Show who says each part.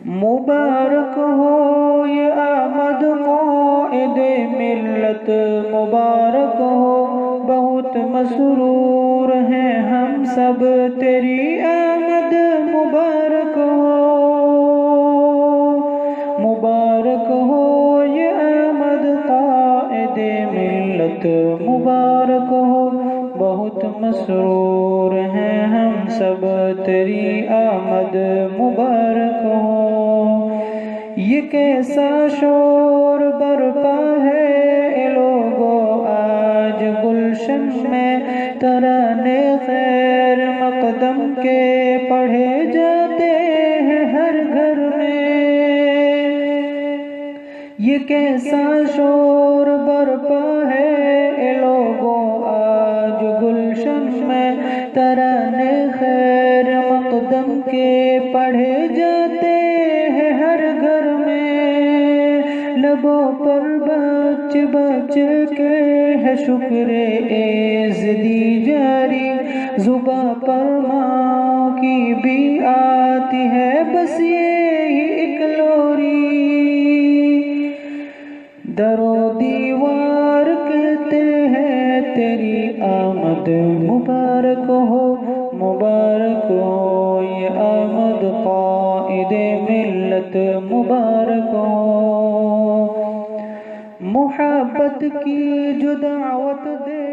Speaker 1: مبارک ہو یہ آمد قائد ملت، مبارک ہو بہت مسرور ہیں ہم سب تیری آمد مبارک ہو۔ مبارک ہو یہ آمد قائد ملت، مبارک ہو بہت مسرور ہیں ہم سب تیری آمد مبارک ہو۔ یہ کیسا شور برپا ہے اے لوگو آج گلشن میں، ترانے خیر مقدم کے پڑھے جاتے ہیں ہر گھر میں۔ یہ کیسا شور برپا ہے اے لوگو آج گلشن میں، ترانے خیر مقدم کے پڑھے جاتے ہیں ہر گھر میں۔ لبوں پر بچ بچ کے ہے شکر ایزدی جاری، زباں پر ماں کی بھی آتی ہے بس یہی ایک لوری۔ در و دیوار کہتے ہیں تیری آمد مبارک ہو، مبارک ہو یہ آمد قائد ملت، مبارک ہو۔ محبت کی جو دعوت دے